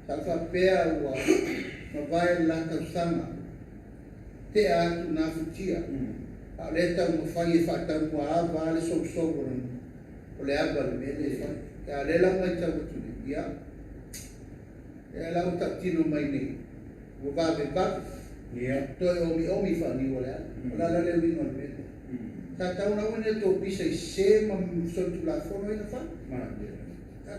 Whakapea ua mawai la tausanga. Te atu nā futia. A le tau mawhai e whātau mua awa ale sou o le awa le mele e whai. Ka le lau mai tau atu le ia. E lau tau tino mai nei. Ua vawe vawe. Toi omi whani o le ala. O la le wingo le mele. Ta tau na wane tō pisa I se ma sotu la whono ina whai.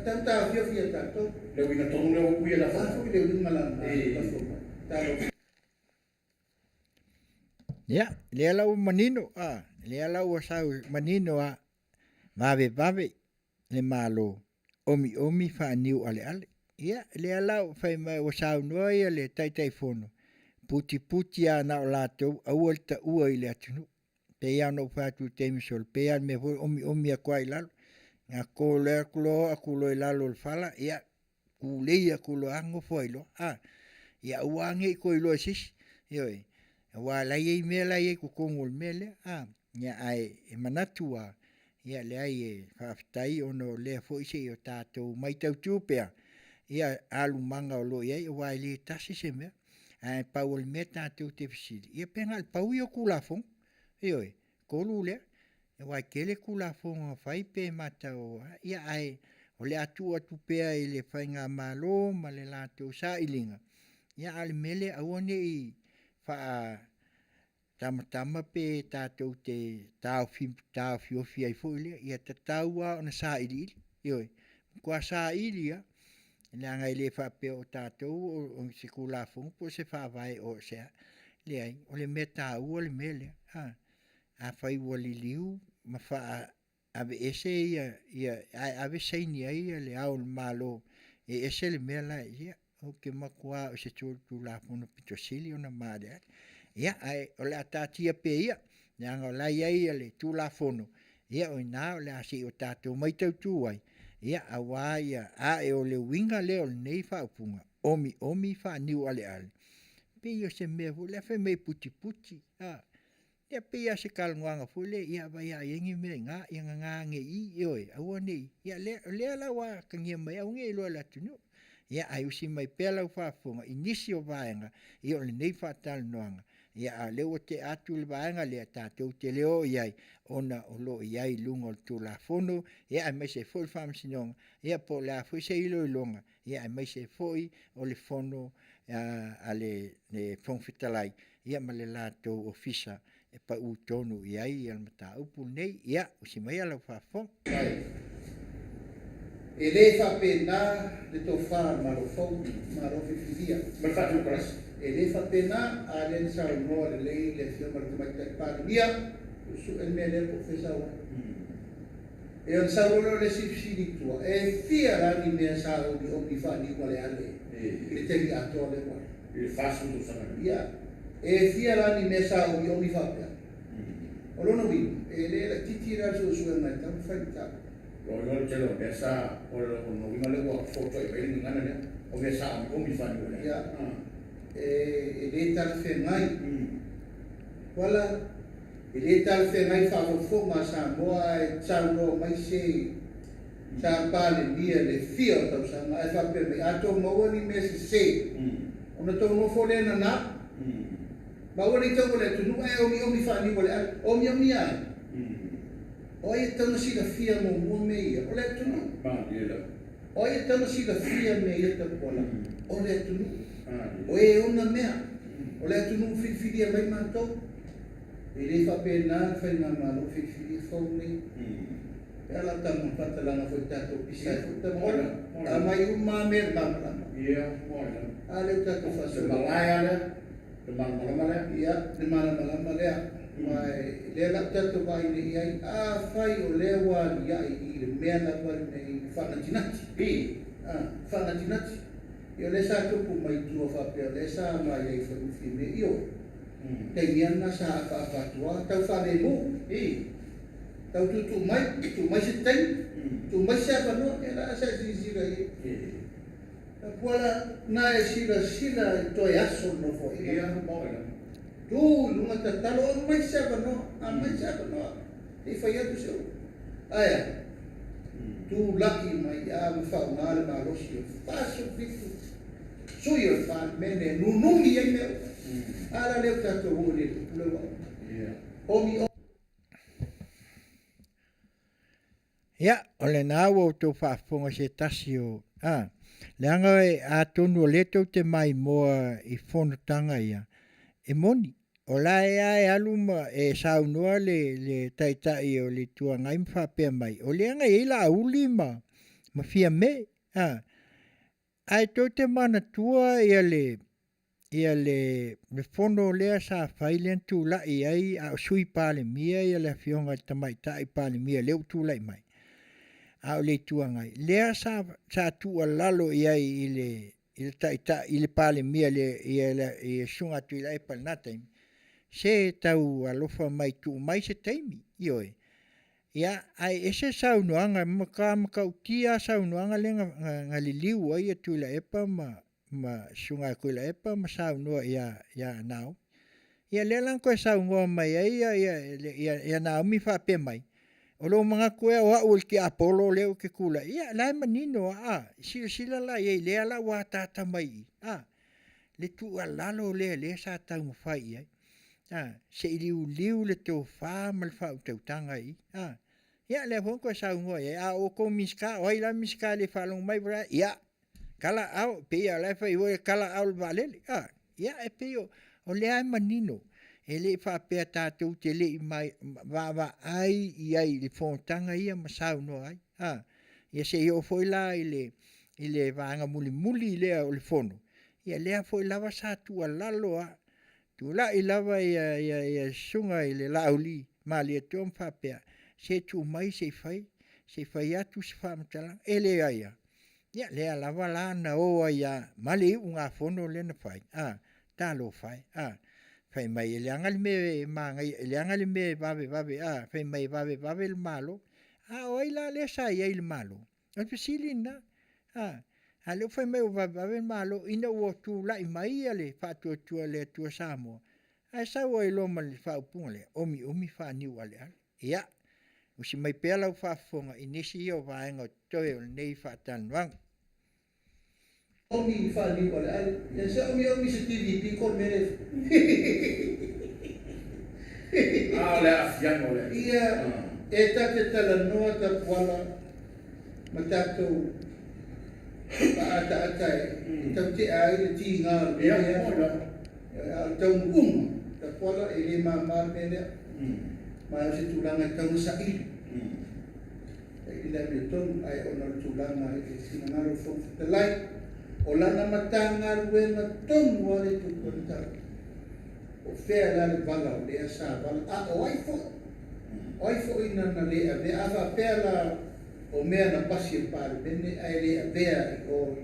Ta tau fia fia tato. Le winga tonu le o kuia la whai. Ta le winga la whono. Ta lo. Ya, le lau manino le lau asau manino vawe le malo omi whaaniu ale. Ya, le lau whai mai wasau noia le tai fono. Puti na o lātou au al ta ua I le atunu. Te iau no whātu te misol pea me omi a kwai lalo. Ngā ko le akulo I lalo le whala. Ya, ku leia kulo ango foilo. Ya, uange I ko ilo sis. Yoi. Wa la ye me la ye ku kongol mele ya ai e manatua ya le ai e faftai ono le fo ise o tato mai tau tupea ya alu manga o lo ye wa le tasi se me ai paul meta tu te fisili ye penal pau yo kulafon yo ko lule wa kele kulafon fai pe mata o ya ai o le atu pea ile fainga malo male la tu sa ilinga ya al mele awone I fa tama pe tātou te tāu fiofi ai fōile, ia te tāua o na sāili, ioi. Kua sāili ia, nā ngai le whape o tātou o se kūlafongu, po se whawai o sea, le ai, o le me tāua le mele, a whai ua li liu, ma wha ave ese ia ave seini ai le au le malo, e ese le mela ia, o ke makua o se tūlafongu pito sili o na māre ia ai o le atatia pe ia nga la ia le tu la fono ia o na o le asi o tatou mai tau tu ai ia awa ia a e o le winga le o nei fa upunga omi fa niu ale pe ia se me vo le fe me puti ia pe ia se kalnganga fu le ia va ia yengi me nga nge I oi awa nei ia le la wa kangia mai au nge lo la tunu ia ai usi mai pela u fa funga inisi o vaenga ia o le nei fa tal noanga ia leo te atu le vaenga le tātou te leo iai ona o lo iai lunga o tu la fono ia ai mai se foi whamsinonga ia po la foi se ilo ilonga ia ai mai se foi o le fono le fongfitalai ia ma le lātou ofisa e pa u tonu iai ia mata upu nei ia usi mai ala whafong e le whapena le tō wha marofau marofifia Ma whatu kras. e le whapena a le sa noa le lei le fia marumaitai pānia su e me le profesa wa e on sa rolo le sipsini tua e fia rani mea sa o mi whani kwa le ale le tegi ato le wa Il fasu tu sana. ia e fia rani mea sa o mi whapea o lono wino e le titira su e mai tamu whaita Lo yo chelo esa o no vino le wa foto e veni ngana ne. O me sa o mi fani wala. ia e le tal whengai wala e le tal whengai whawhonga sa moa e tauno mai se sa pāle lia le fia o tau sanga e whape me ato mawani me se ona tau no fole na na mawani tau le tunu e omi whani wale omi ai o e tau na sila fia mo mua me ia o le tunu Ma dia. o e tau na sila fia me ia tau kola o le tunu o e ona mea o le tunu whiwhiria mai mātou e le whapena whainga malo whiwhiria whau nei e ala tamu patalanga foi tato pisa foi tamu a mai uma mer mamala Ia, mola. ale tato Se faso malaya le. Se malaya. ia le malama lea mai le la tato vai nei ai a fai o le wa ia I le mea la wa nei whanatinati whanatinati io le sa tupu mai tua whapea le sa mai ai whanuwhine io te miana sa whaatua tau whare mo tau tu mai se tei tu mai se whanua e la sa zizira i kuala na e sila toi aso no fo Ia, mola. tu lunga tatalo mai se whanua e whai atu se aia tu laki mai a ma whaunga le ma rosi o faso fitu sui o fa mene nunungi ai me ala leo tato o le lewa omi ia o le nā o tō whaafonga se tasi o le anga a tonu o le tau te mai moa i whonotanga ia e moni o la e alu ma e saunua le taitai o le tua ngai mwhapea mai o le anga e la uli ma fia me ai tau te mana tua ia le me whono lea sa whailen tū lai ai a sui pāle mia ia le fionga tamai tai pāle mia leo tū lai mai a o le tua ngai lea sa tua lalo ia i le taita i le pāle mia i sunga tu ilai palnata se tau alofa mai tu mai se taimi ioi ia ai ese saunoanga maka utia saunoanga le ngaliliu ai tu ila epa ma sunga ko ila epa ma saunoa ia nau ia le lan ko saunoa mai ai ia nau mi fa pe mai o lo mga koe o ki apolo leo ke kula ia lai manino sila la ia le ala wa tata mai le tu alalo le sa tau mo fai ai se liu le tō whā mal whau tau tanga i ia le hon ko sa ngoa ia o ko miska o ila miska le whalong mai bra ia kala au pe ia le whai o kala au valele ia e pe o le ai manino e le whapea tātou te le mai wa ai i le whontanga ia ma sau no ai ia se o foi la i le vanga muli lea o le whono ia lea foi lava sa tua lalo tu la i lava ia sunga i le lauli ma le tom whapea se tu mai se fai atu se whamatala e le aia ia lea lava la na o ia mali unga whono le na fai talo fai fai mai le angali me manga le angali me vave fai mai vave le malo oi la le sa ia il malo o pisilina ale fai mai vave malo ina o tu la mai ale fa tu le tu samo ai sa o lo mal fa pungale omi fa ni wale ia o si mai pela fa fonga inisi o va ngo toe nei fa tan wang omi fa ni wale ya sa omi se TV ko mere le afian ole ia e te tala noa ta wala matato ata tau te ai le ti ngā tau ta wala e le mamar mele ma se tulanga tau sa ili ila me ton ai ona tulanga e sinanga fo te lai o lana matanga lue ma ton wale tu konta o fea la le bala le asa bala o ai fo ina na le ave ava pela o mea na pasi pa bene ai le ave o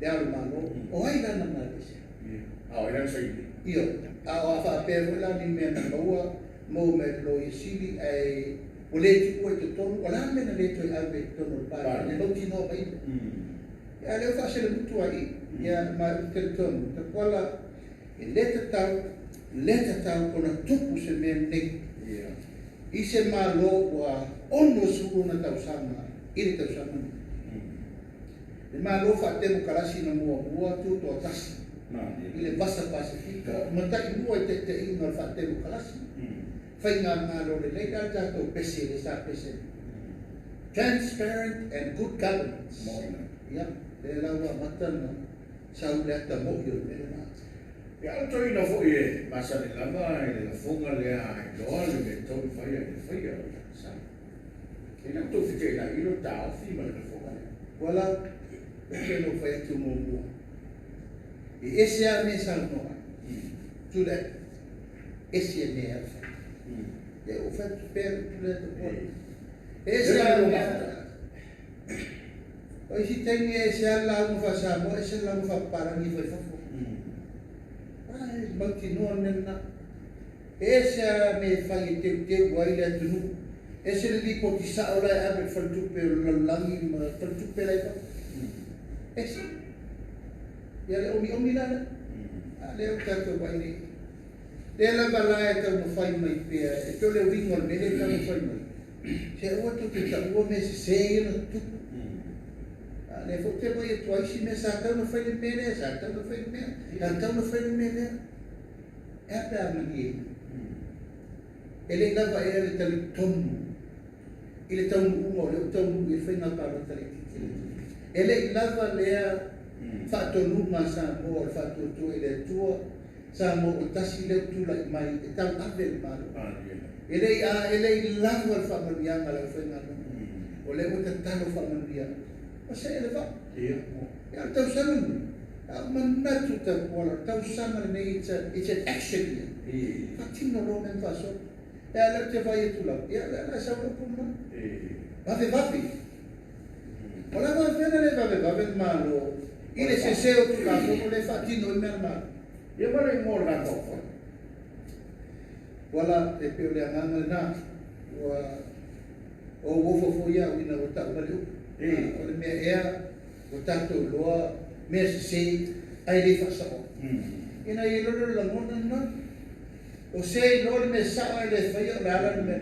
le almano o ai lana na le ina sai io ava pela la ni mea na maua mo me lo isili ai o le tu o te ton o la me na le tu ave ton pa ne lo ti no mai ya le fa se le mutu ai ya ma te ton te kola leta tau kona tupu se mea nei i se malo wa ono suuna tau sama ili tau sama le malo fa temo kalasi na mua tu to tasi ile basa pasifika mata i mua te inga fa temo kalasi fai ngā malo le leita tato pese le sa pese transparent and good governance ya le laua matana sau le ata mohio le na ya to ina fo ye masa le lava le fonga le ai lo le to fai sa ina to fike la ilo ta fi ma le fonga wala ke no fai tu mo e ese a me sa no tu le ese me a e o fa per tu le to ese a me o si tem ese a la mo fa sa mo ese la mo fa para ni fa continua nena essa me fai te wai la tunu essa li potisa ora ave faltu pe langi ma faltu pe la essa ya le omi la ale o tato wai ni le la bala e ta mo fai mai pe e to le wingo me le ta mo fai mai se o to te ta o me se no tu le fo te mai tu ai si me sa tau no fai le mele sa tau no fai le mele ta tau no fai le mele e pe a mani ele lava e le tali tomu ile tau umo le tau i fai na pa tali ele lava le fa to luma sa mo fa to tu ele tua sa mo tasi le tu la mai e tau avel ma ele lava fa mo ya ma le fai na o le mo talo fa mo ya o se ele va ya tau sa man natu ta wala tau sa ma nei it's an action fa tino lo men fa so e ala te vai tu la ya la sa ko puma va wala ma pena le va ma lo ile se seo tu la so le fa tino il merma ia mare mo la ko wala e pe le nganga na wa o wo fo ia wina o ta ma lu o le me ea o tanto loa me se ai le fa sa ina i lo la mona na o se lo me sa ai le fa ia la me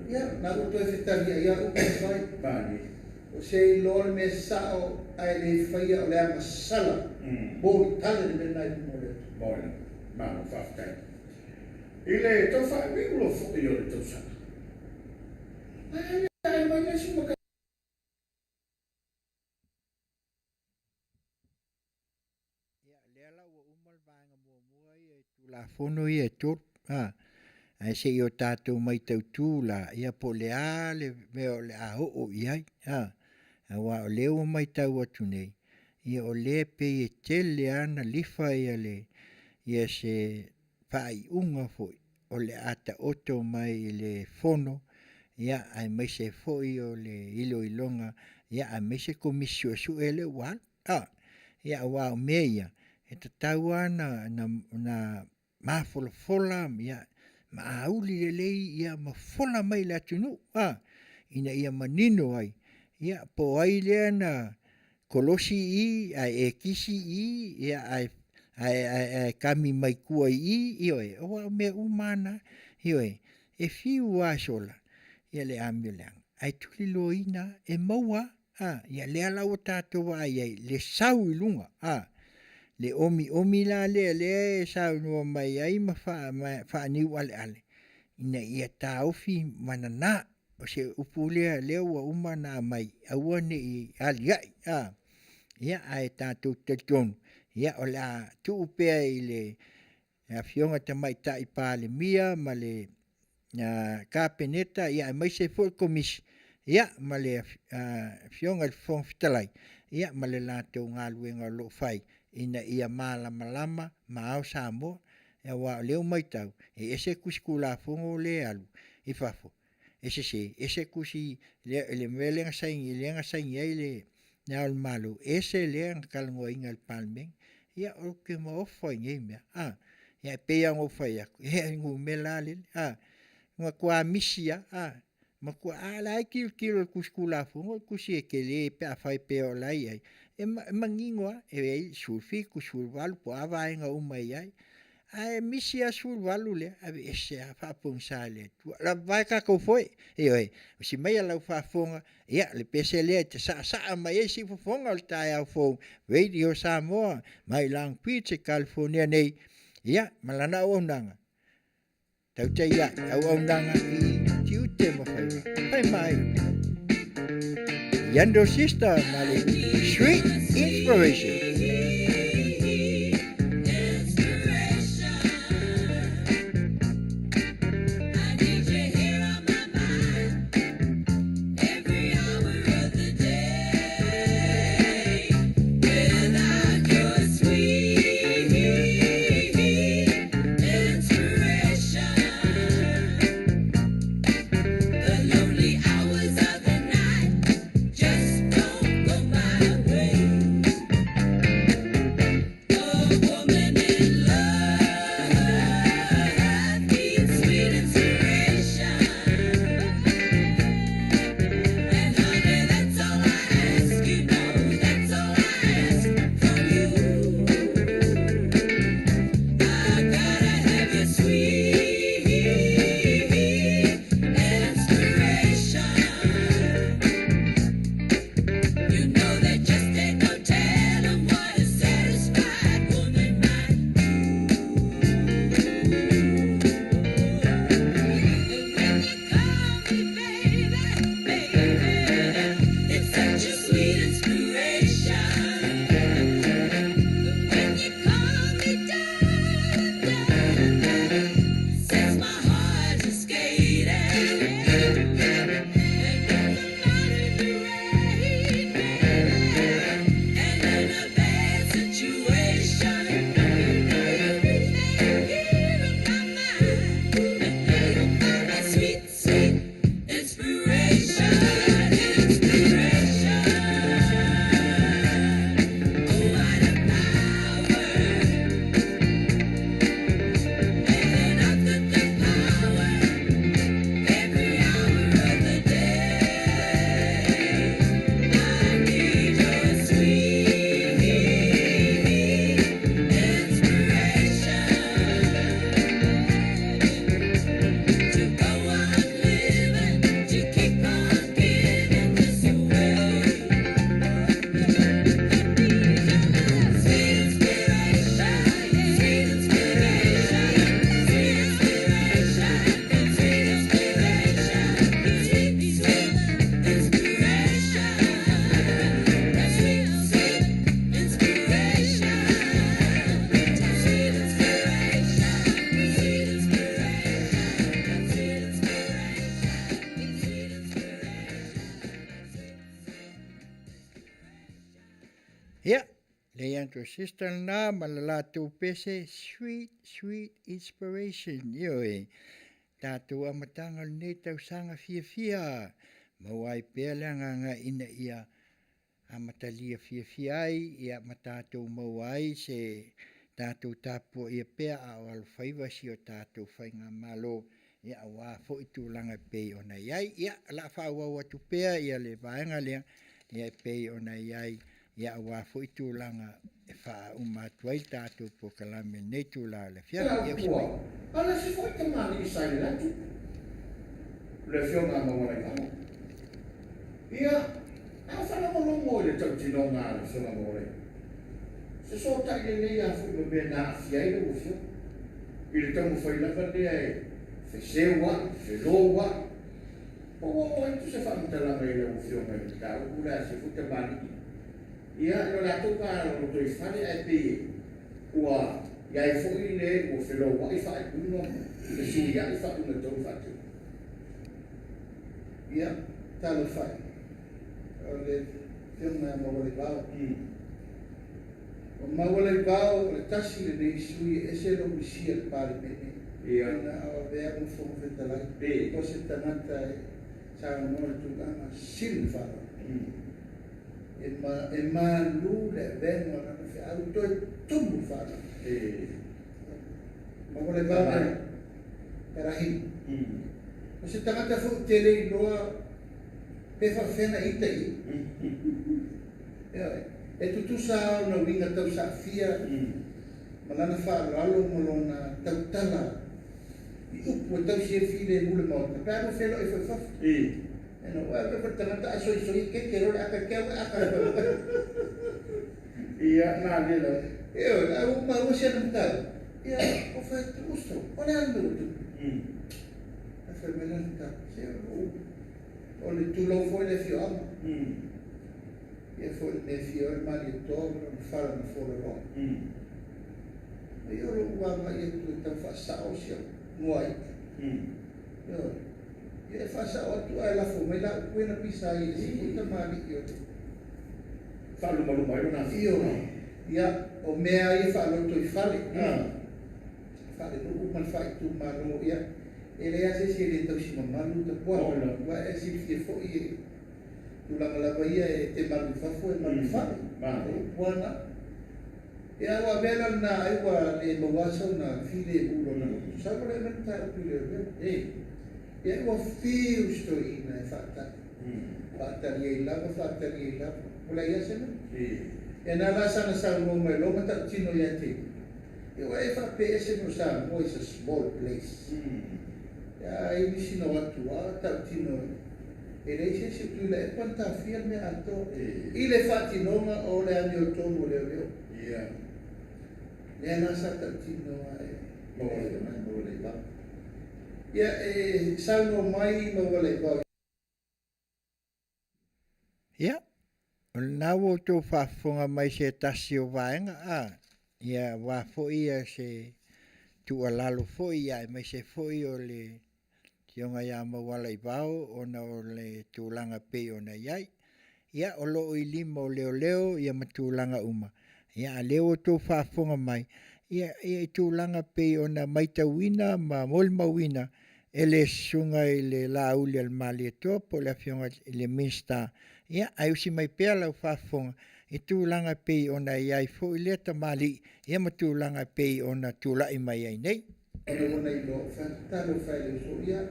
ya na o to e fita ia o fai bani o se lo me sa ai le fa ia le masala bo tale de na mo le bona ma fa tai ile to fa mi lo fo io le to sa ai ma ne si mo la fono ia tot ai se yo tatou mai tau tu la ia po le a le me o le a o ia wa o le o mai tau atu nei ia o le pe e tele ana lifa ia le ia se pai unga foi o le ata oto mai le fono ia ai mai se foi o le ilo ilonga ia ai mai se komisio su ele wa ia wa meia e tau ana na mafola ia maauli lelei ia mafola mai le atunu ina ia manino ai ia po ai le na kolosi i ai e kisi i ia ai kami mai kua i ioe o me umana ioe e fiu asola ia le ambulang ai tuli loina e maua ia le ala o tatou ai le sau i lunga le omi la le sa no mai ai ma fa ni ale ina ia taufi manana o se upule le wa umana mai awane i ali ia ai tatu te ton ia ola tu pe ile a fionga te mai tai pa le mia ma le kapeneta ia mai se fo komis ia ma le fionga le fon fitalai ia ma le la te ngaluenga lo fai ina ia malama ma au samo e wa leo mai tau e ese kuskula fongo le alu i fafo ese kusi le melenga sai ele na al malu ese le kalngo ingal palmeng ia o ke mo foi ngime ia pe yang o foi e ngu melale ngwa kwa misia ma kwa ala kilo kuskula fongo kusi ke le pe fai pe o lai ai e mangingoa e sulfi ku sulvalu po avaenga umai ai misia sulvalu le ave ese fa ponsale tu la vai ka ko foi e si mai la fa fonga ia le pese le te sa mai esi fonga o ta ia fo radio Samoa mai lang pizza California nei ia malana o nanga tau te ia o nanga i tiu te mo fai mai Yando Sister Mali Sweet Inspiration. Le yanto sister na malala tu pese sweet inspiration yo Tātou amatanga nei tau sanga fia. Mawai pēla nganga ina ia amatalia fia ai, ia matātou mawai se tātou tāpua ia pēa a walu whaiva si o tātou whainga malo, ia wā fo i tūlanga pei ona iai, ia la whāua watu pēa, ia le vaenga lea, ia pei ona iai, ia wā fo i tūlanga e wha umatuai tātou po kalame nei tūlanga le fia. Ala si foi te mani i sai latu. Le fionga mawara kama. Ia, a whana malongo i le tau tino ngā le fionga mawara. Se so tai le nei a fui me bea nā fiai le ufio. I le tau mwhai lava lea e whesewa, whelowa. O tu se whamutala mai le ufio mai le tau. Ura se fui te mani. Ia, no la toka lo toi whane ai pēe. Ua, ia e fwoi le o whilo wai whai kuna, le sui ai whai kuna tau whatu. Ia, talo whai. O le whiunga mawale wau. O mawale wau, le tasi le nei sui, e se lo misia le pāle mene. Ia. Ina awa vea mo whonga whetalai. O se tanata e tāna noa tūkanga sili whara. E ma lu le vengo na fe au toi tumu whara. Mawale wau era hi. O se tangata fu te rei loa pe whawhena ita i. E tutu sa na winga tau sa fia. Malana whaaralo malona tau tala. I upu e tau se file mule maota. Pe anu whelo e whawhaf. No, well, pero tangata aso que quiero aka Ia na dela. Eu, uma hoje não tá. Ia, o foi justo. Olha ando. A família não tá. Olha tu não foi de fio. E foi de fio, mas eu tô não fala no fora lá. Eu não vou mais tu tá fazendo o seu. Moi. Eu e fasa o tu ai la fome la buena pizza e si puta mali io Fallo malu mai na io ia o mea i fallo tu i fale fale tu mal fai tu malo ia e le ase si le tau si malu te po va e si fi fo i tu la baia e te malu fa fo e malu fale ma buona e agua bela na agua le movaso na file ulo na sa vole mentar tu le ia ua fiu stoi na e whata. Whataria I lava. Ula ia sena? E nā rasa na sa mo mai loma ta tino ia te. E ua e whape ese no sa mo is a small place. Ia I nisi no atu a ta tino. E reise se tu le e panta fia me ato. I le whati nonga o le ani o tonu leo leo. Ia. Nea nasa ta tino a e. Mo le ba. Ia e sauno mai mawale wau. Ia, o nau o tō whaafonga mai se tasi o vaenga ia wafo ia se tu alalo fo ia mai se fo o le tionga ia mawale wau o na o le tūlanga pe o na iai. Ia o lo I lima o leo ia matūlanga uma. Ia leo o tō whaafonga mai. Ia tūlanga pe o na maitawina ma molmawina. Ele sunga I le lauli al mali e topo le fionga le minsta. Ia, ai usi mai pea lau whafonga. I tūlanga pei ona iai fo I le tamali. Ia ma tūlanga pei ona tūlai mai ai nei. Ona I lo whantalo whaile so ia.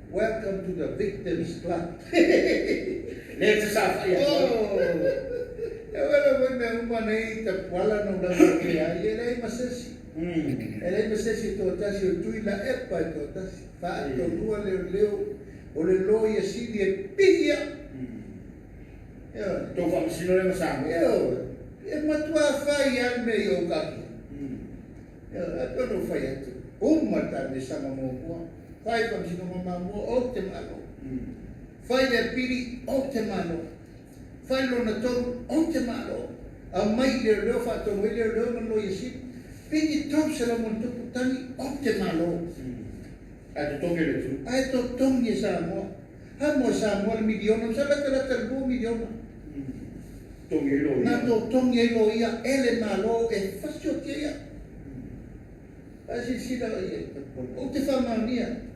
Welcome to the Victims Club. Neta sa whaia. E wala wena umana I ta puala no la wakea. I rei masesi. E rei masesi tō tasi o tui la epa I tō tasi. Wha tō lua leo o le loi a sili e pihia. Tō whamasino le masamo. E matua whai ame I o kaki. E tono whai atu. Umata me sama mōmua. Whai whamasino mamamua o te malo. Whai le piri o te malo. Whai lona tonu o te malo. A mai le reo whātono I le reo man loi a sili. Pini tau se la mon tupu tani o te malo. Ai to tonge le tu. Ai to tonge sa mo. Ha mo sa mo le miliona, sa la tala talbu miliona. tongi lo na to tongi e lo ia ele malo e fasio ke ia asi sila ia o te whamania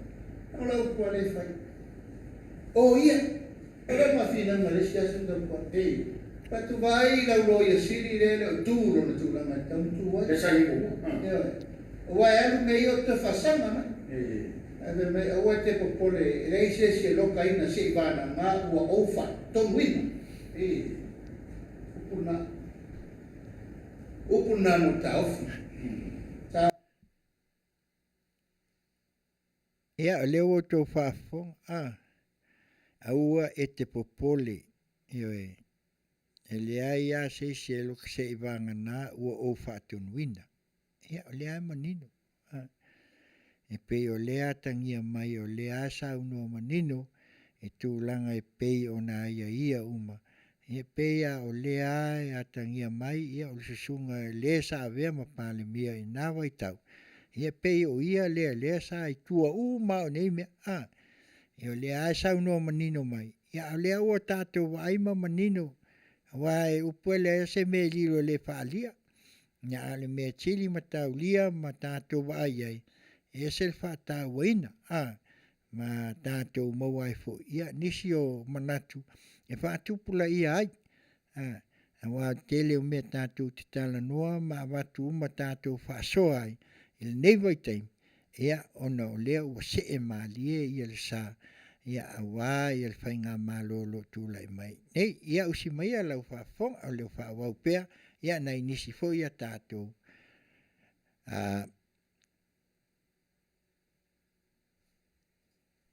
o lau kua le whai o ia ora ma fina Malaysia sunda kua patu vai lau lo ia siri le o tūro na tūranga tamutu wai e sai ko o wai alu me o te whasanga ma ave me o te popole reise se loka ina se vana ma ua ofa ton wina upuna no taofi ia o leo tō whafo aua e te popole ioe e lea ia se loka se i vanga nā ua o whātun wina ia o lea manino e pei o lea tangia mai o lea saunua manino e tūlanga e pei o nā ia uma ia pei o lea e atangia mai ia o susunga e lea sa avea ma pāle mia i nā wai tau ia pei o ia lea sa i tua uma o nei mea ia o lea saunua manino mai ia o lea ua tātou wa aima manino wai upuele e se me lilo le whaalia ia ale mea chili ma tau lia ma tātou wa ai e se whātau waina ma tātou mawai fo ia nisi o manatu e whātupula ia ai wa tele o mea tātou te tala noa ma watu ma tātou whāsoa ai il nei vai taim ia ona o lea ua se e malie ia le sa ia awa ia le whainga malolo tūlai mai nei ia usi mai a lau whaafonga o leo whaawau pea ia nai nisi fo ia tātou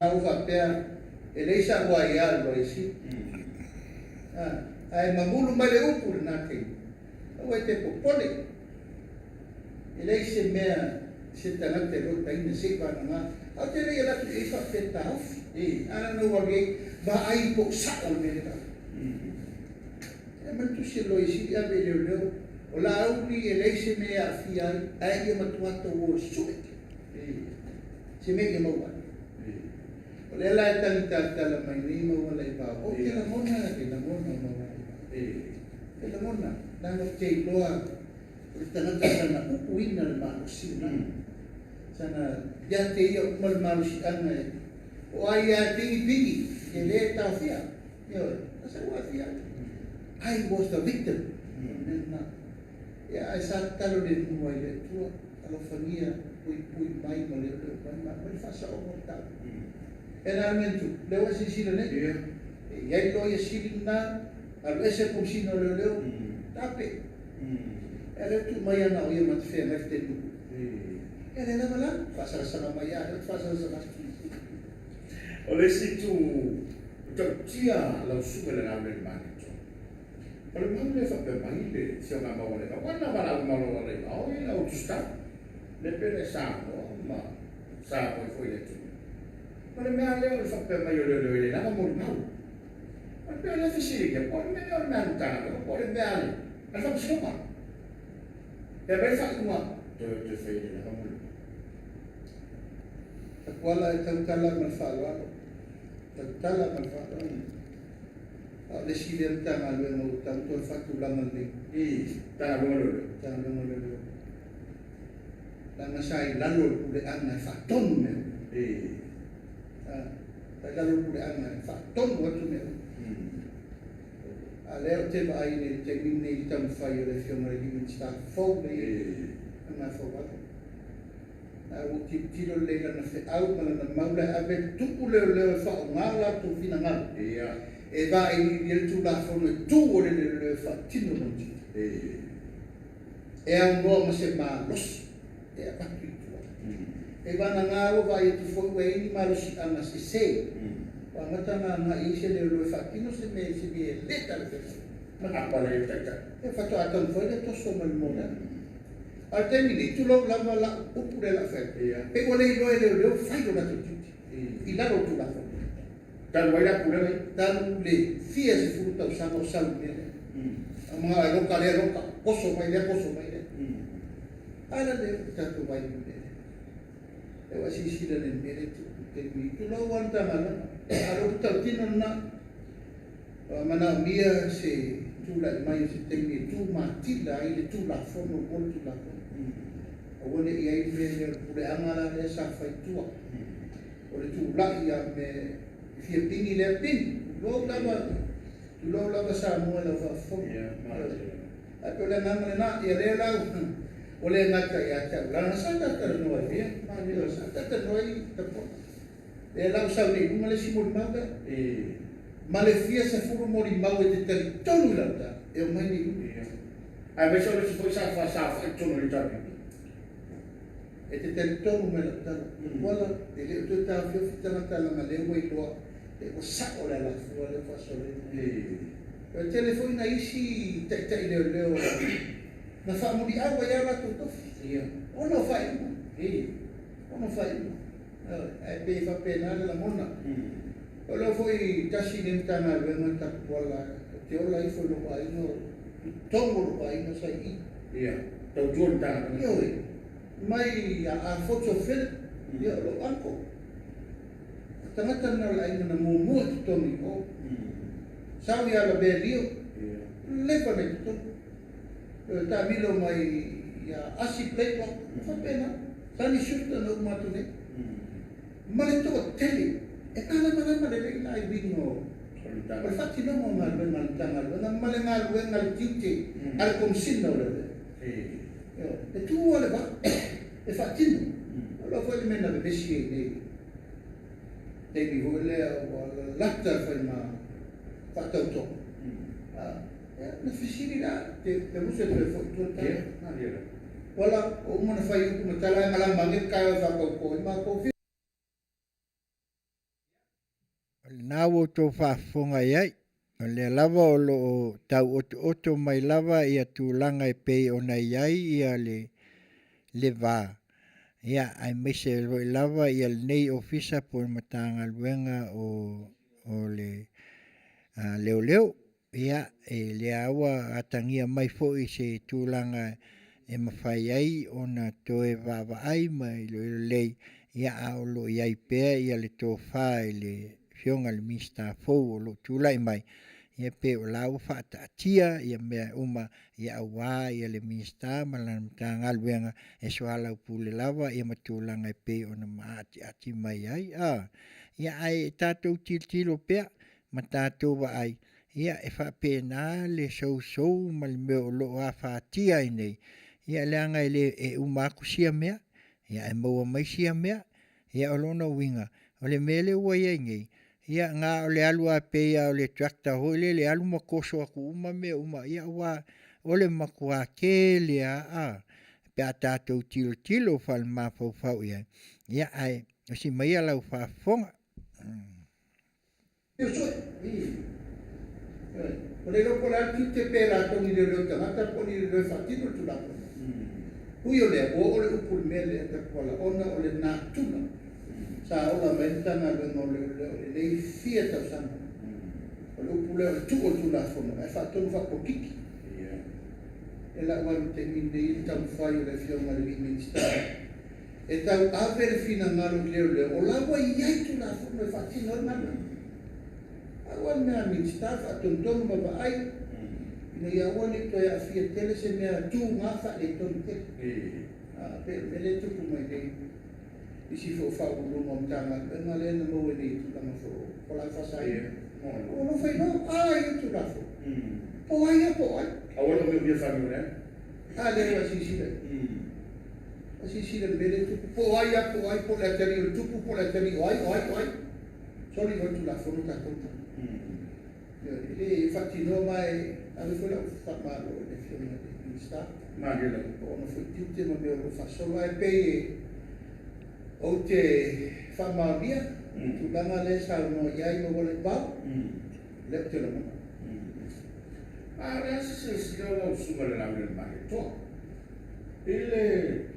au whapea e leisa ua ia lo isi ai mamulu mai le upu nā kei au e te popole e leise mea se tangate lo taina se vana ngā au te rei alatu e whapea taufi ana no wale va ai po sao me le e mantu se lo isi a me leo o la auli e leise mea a fiai ai e matuata o suet se me ke maua o le ala e tangita tala mai nei maua lai pao o ke la mona maua ke la mona nanga te iloa o le tangata sana upuina le maa usi sana ia te ia umal maa usi ana o ai a pingi e le tau fia asa ua fia I was the victim ia ai sa talo le mua i le tua alofania pui mai ma le mai fasa o mo tau era mentu le wa sila ne ia lo ia silina al ese pusino leo tape era tu mai ana o ia mat fe merte tu era la bala fasa sana mai ia fasa sana o le si tu tia la super la le mani pero non le fa per mai le si una ma vole quando va la ma lo le o ia o tu sta le pere sa ma sa poi foi le tu per me alle fa per mai le la mo mal ma per la fisica poi me non mentale poi me alle ma fa si ma e per fa come te fai la mo wala e tautala ma whaalua tautala ma whaalua le sile tanga le no tanto fatu langa le tanga lo le langa sai lalo le ana faton me lalo le ana faton watu me ale te vai ne te ni tam fai le fiona le mi sta fo le ana fo va au ti tiro le na fe au ma na maula ave tupu le fa ngala tu fina ngala e vai il tu la fo tu le fa tino non ti e un uomo se ma los e a patu e va na ngalo vai tu fo we ni ma los ana si se wa ngata na ise le fa tino se me si bi leta le ma apa le tata e fa to aton fo le to so mal moda al termine tu lo lava la oppure la fetta e vuole lo fai lo tutti il lado tu la fai dan vai la pure dan le fia si frutta usando salve ma lo cale roca posso mai ala de tanto vai e va si si nel bene tu lo guarda mala allo tutti non na mana mia se tula mai se temi tu matila i le tula fono o tula fono o le ia me le pure angala le sa faitua o le tula ia me fia pingi le pin lo lava sa mo la fa fono a to le nang na ia le la o le ngata ia ta la sa ta ta no ia ma le sa ta ta no i ta po le la sa ni mo le si mo manga ma le fia se furu mo ri mau e te tari tonu lata e o mai ni ai me solo si foi sa fa tonu ri tari e te tari tonu me lata wala e le tu ta fio fitana ta la ma le mo i loa e o sa o la fu le fa so le e telefoni na isi te leo na fa mo di agua ya la tu ono fai ono fai ai pe fa pena la mona Olo foi tasi nem tana venga ta pola te ola I foi no pai no tongo no pai no sai ia tau juan tana io mai a foto fel io lo anko tangata na la ina na mo to mi o sawi ala belio le fa me to ta milo mai ya asi plepa fa pena tani shuta no matune male to tele e kala mana le lai bingo ma fatti no mo mal tangal na male ngal ngal tite al consinno le e tu vuole va e fatti no lo vuole mena be besi ne mi vuole l'acta fa ma fatto to na fisina te muso te foto ta wala o mo na fai ku matala malam bangit ka fa ko ma ko nā o tō whaafonga iai, o le lava o lo tau oto mai lava ia tūlanga e pei o nei iai ia le vā. Ia ai mese roi lava ia le nei ofisa po matanga luenga o le leo. Ia e le awa atangia mai fo I se tūlanga e mawhai ai o na toe vava ai mai lo lei ia a o lo iai pēr ia le tō whae le fionga le mista fou o lo tūlai mai. Ia pe o lau whaatia ia mea uma ia awa ia le mista malana mtanga luenga e soala upule lava ia matūlanga e pe o na maati ati mai ai. Ia ai tātou tilo pea ma tātou wa ai. Ia e whapena le sou ma le meo lo a whaatia I nei. Ia leanga le e umaku sia mea. Ia e maua mai sia mea. Ia o lona winga. O le mele ua ia ngei. Ia ngā o le alu a peia o le tractor hoi le alu makoso aku uma me uma. Ia wa o le makua ke lea pe a tātou tilo whal mawhau ia. Ia ai o si mai alau whafonga. O le loko la tu te pēra tongi le reo tangata poni le reo whatino tu lako. Hui o le o le upul mele e te kola ona o le nā tuna. Sa ola mentana vengo le fia tau sana. O le upule o tu o tu la fono. E whatonu whako kiki. E la waru te minde I tau whai le fionga le ministara. E tau awere fina ngalo leo. O la wai iai tu la fono e whatino ngalo. Awan mea ministara whatonu ma wa ai. Ina ia wani to ia fia tele se mea tu ngafa le tonu te. Pe le tupu mai dei. Isi fo fa ulu mo tanga na le na mo ni tu na fo ko la fa sai o no fai no ai tu la fo o ai awala me bia fa no le wa si le bele tu po ai po la teri tu po la teri ai soli vo tu la fo no ta conta infatti no mai ave fo la fa malo le fiume di sta ma che o no fo tutte ma me lo fa solo ai pe o te whamawia, tu langa le sa no iai mo wale pau, le te lama. Rasa se sila o suma le lau le mahi toa. Ile,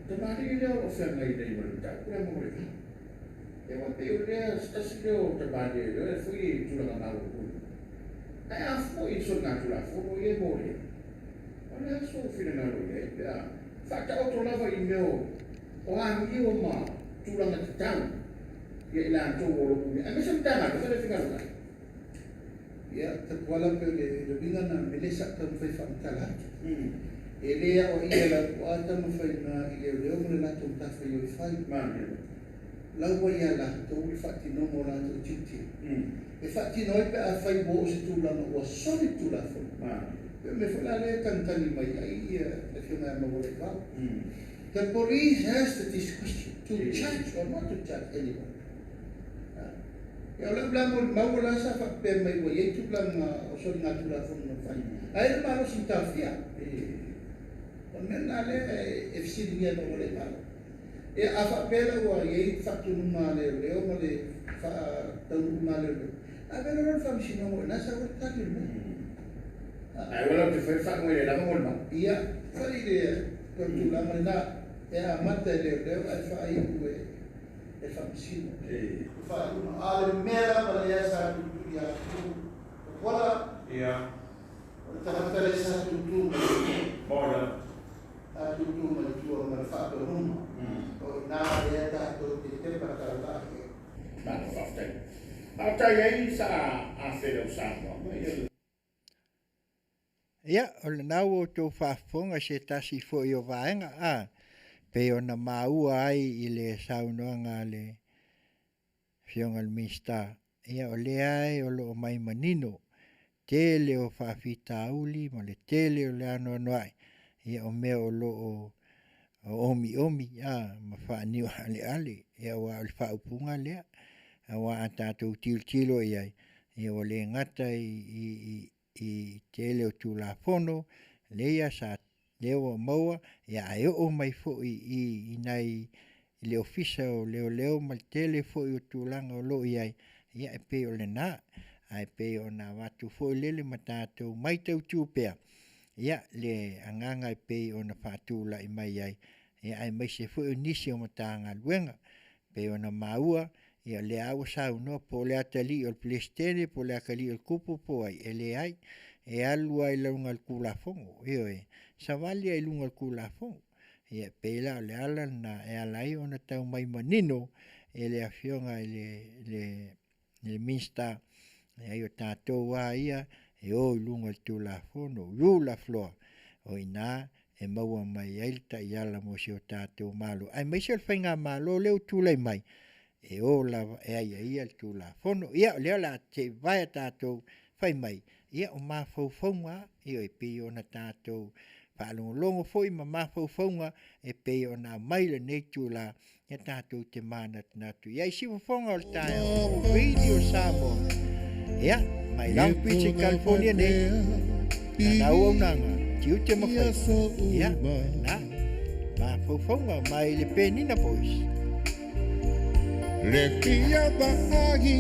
te mahi ile o whenga I nei wale tau, kura mo le pau. E wape o lea, stasi le o te mahi ile, e fui tulanga malu kuru. E a fo I so nga tula, fo mo ie mo le. O lea so fina nga lo ie, pia, whaka o to lava I meo, o angi o maa, tulanga te tau ia ila to o lo kumi a me sam tanga ko le finga la ia takuala pe le vinga na melesa tam fai famtala e lea o ia la kuata ma fai na i leo mo le lato tafa i o fai lau wa ia la tau i fati no mo lato titi e fati noi pe a fai bo se tu lama ua soli tu la fo pe me fai le tantani mai ai e fiona ma vole kau. The police has the discretion to charge or not to charge anyone. Ya la bla mo mau la sa fa pe mai wo ye tu bla o so na tu la fo no fai. Ai ma lo si ta fia. On men ale e fisi dia no le pa. E a fa pe la wo ye fa tu no ma le o mo le fa ta no ma le. A ver no fa si no mo na sa wo ta le. Ai wala te fa mo le la mo ma. Ia fa ile ko tu la ma na e a mata le ai fa ai ku e fa si. Fa no ale mera para ya sa tu ya. Wala ia ta ta le sa tu bola tu ma tu ma fa to no o na ya ta to te para ta la ke ma no fa te ata ye sa a fe lo sa no ia o le nau o tō whaafonga se tasi fo i o vaenga pe o na maua ai i le saunoanga le fionga le mista ia o le ai o lo mai manino tele o whaafita uli ma le tele o le ano anuai ia o mea o lo o omi ma whaaniwa ale ia wa o le whaupunga lea wa a tātou tilo ia o le ngata i tele o tulafono leia sa leo maua ia ai o mai fo i nai le ofisa o leo mal tele fo i tulanga o lo ia e pe o le na ai pe o na watu fo lele matatou mai tau tupea ia le anganga i pe o na fatula i mai ai ia ai mai se fo nisi o matanga luenga pe o na maua ia le au sau no po le atali o plestene po le akali o kupu po ai ele ai e alu ai launga al kulafongo sa vali ai lunga al kulafongo ia pela le ala na e alai ona tau mai manino e le afionga le minsta e ai o tātou wā ia e o lunga al tulafono la floa o ina e maua mai ailta i ala mo si o tātou malo ai mai se al whainga malo leo tūlai mai e o la e ai al tulafono ia leo la te vai a tātou whai mai ia o mawhauwhaunga i o e pi o na tātou whaalongolongo foi ma mawhauwhaunga e pi o na maila nei tūla ia tātou te mānat natu ia i siwa whonga o le tāia o radio Samo ia mai Long Beach California nei na nau au nanga tiu te mawhai ia na mawhauwhaunga mai le penina boys le pia bahagi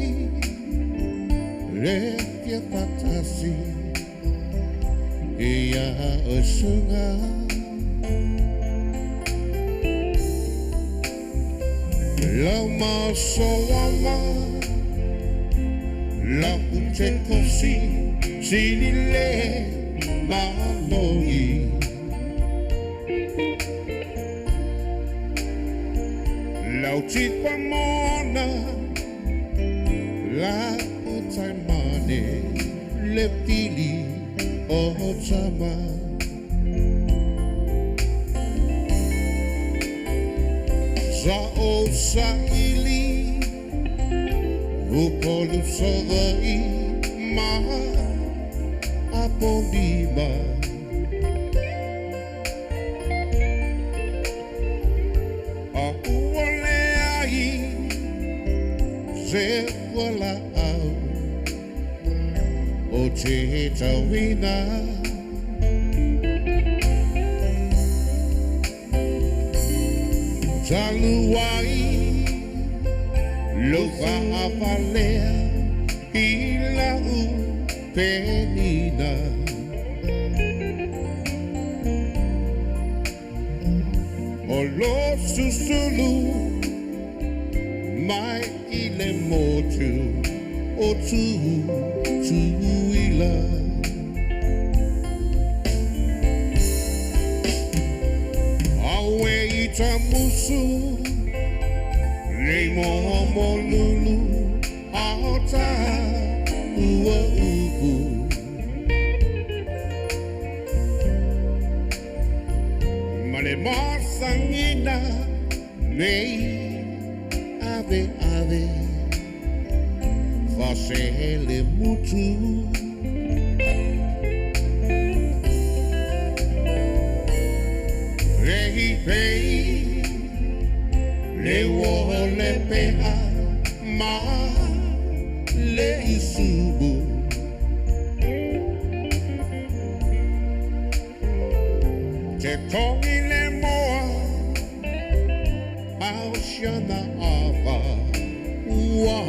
le pia patasi ia o sunga la masoama la punche così si le manoi la ucipa mona la utaimane le pili o chama sa o sa ili upolu sogai ma apodima a uole ai se wala au o te tawina taluai lo fa valea ila u penina o lo susulu mai ile motu o tu ila awe itamusu Remo molulu ata ua uku mosangina nei ave ave Fasele mutu Rehi pei Le wole pea Ma Le isubu Te tongi le moa Au shana ava Ua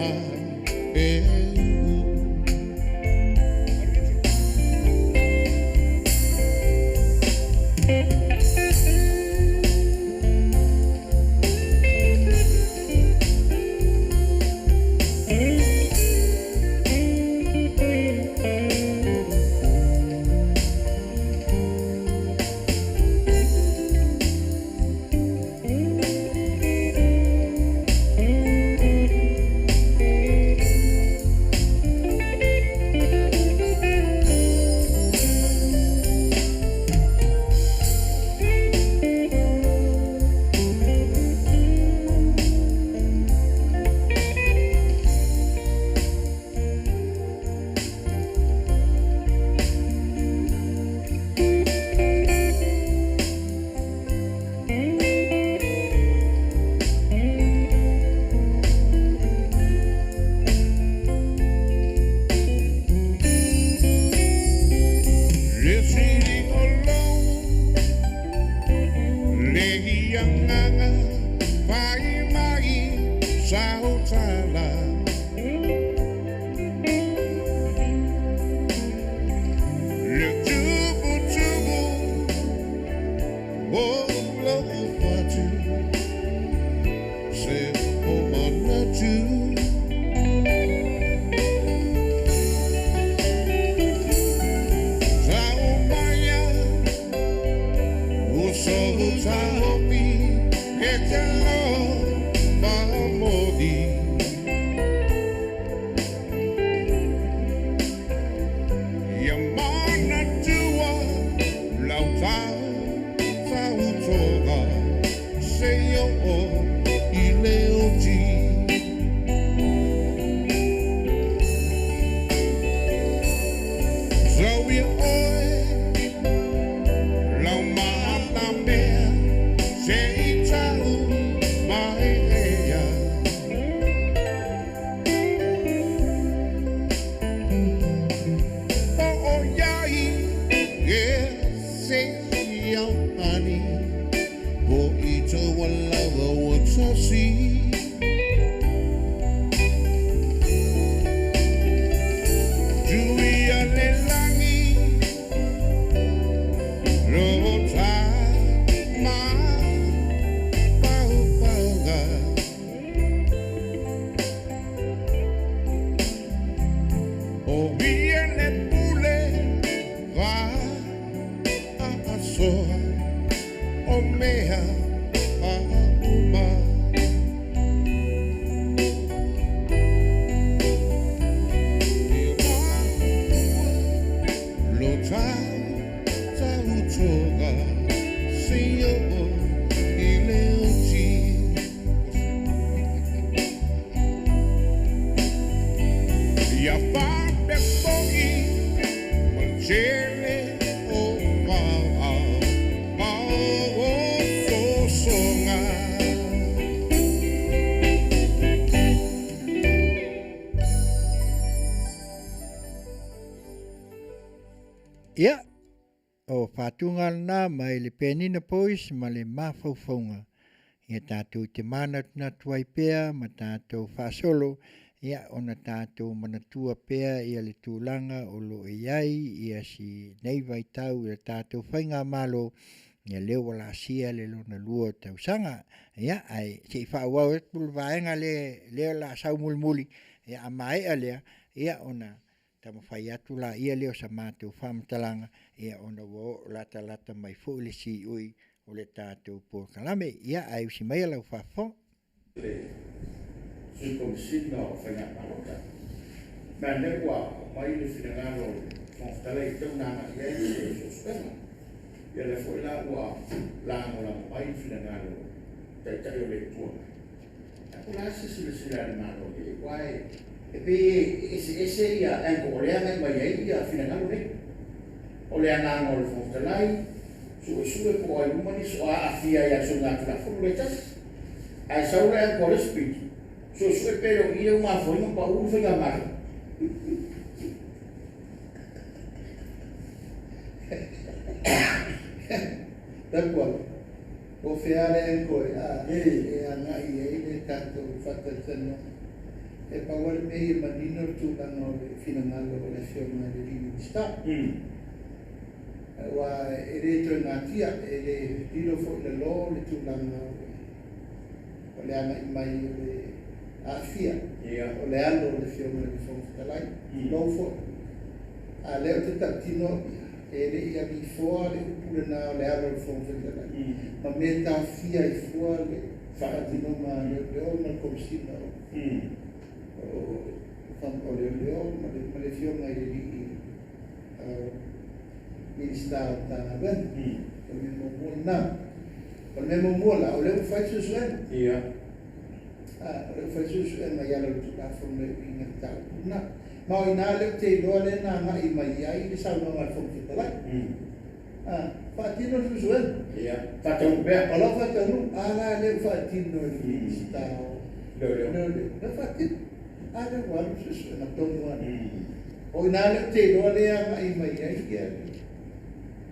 Ia, o whātunga na mai le penina pois ma le mawhauwhaunga. Ia tātou te mana tuna tuai pēr ma tātou whasolo. Ia ona tātou manatua pēr ia le tūlanga o lo e iai ia si nei vai tau ia tātou whainga malo. Ia leo wala sia le lona lua tau sanga. Ia ai se i whauau e pulu vaenga leo la sau muli. Ia a mai a lea. Ia ona tama whai atu la ia leo sa mātou whamtalanga. Ia ona wo lata mai fo le si ui o le tātou pō kalame. Ia ai usi mai alau whafo. Sui sina o whainga marota. Mea nekua mai le whingaro whangtala i tau nana i e so spena. ia le foi la ua lango la mai fina ngalo tai tai o le tua ko la sila le malo e wai e pe ese ia en ko le ana mai ia fina ngalo le o le ana ngol fo talai su ko ai mani so a fia ia so na tra fo le tas ai sa ora en ko le speed so pero ia uma foi no pa u foi a mar D'accord. O feare ancora, ana e tanto fatta tanto. E poi me manino tu danno fino all'anno la fiorma di sta. Wa eretro natia e le dilo fo le lo le tu danno. O le ana mai le afia. O le allo le fiorma di fonte lai. Lo fo. A le te tattino ele ia mi fuori pure na le alo il fondo della ma meta fia e fuori fatti non ma le orma comsino o fanno le orma le fiorma lì mi sta da ben come buona come buona o le faccio su le faccio su ma ya lo tutta forma in ta ma in ale te lo le na mai mai ai le sa no al fonte della fatti non su fatti un be allora fatti no ala le fatti no sta lo fatti ala guarda su na tono o in ale te lo le mai ai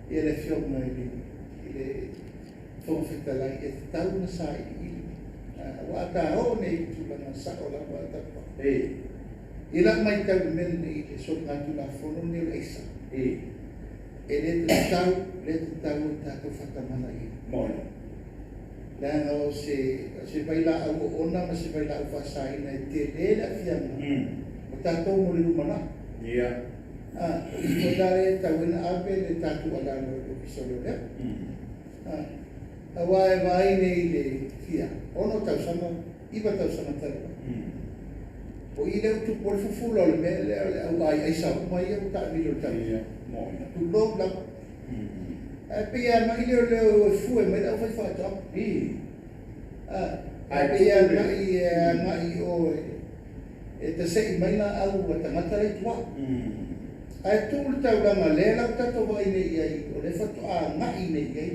e le fiorma le fonte della e sta una sai guarda o ne tu la sa o la guarda ila mai tau men i le so ngatu la fono ni le isa e le tau ta ko fatamana i mo la no se baila au ona ma se baila au fasai na te le la fiana o ta to mo le mana ia o la le tau na ape le tatu ala no o kisolo le awa vai nei le fia ono tau sama iba tau sama tau o ile tu por fufulo le mele au ai sa mai o ta mi lo ta mo tu lo la pe ya ma ile le fu e me da fa fa ta ai pe ya ma i o e te sei mai na au ta mata le tua ai tu le ta la ma le la ta to vai nei ai o le fa to na i nei ai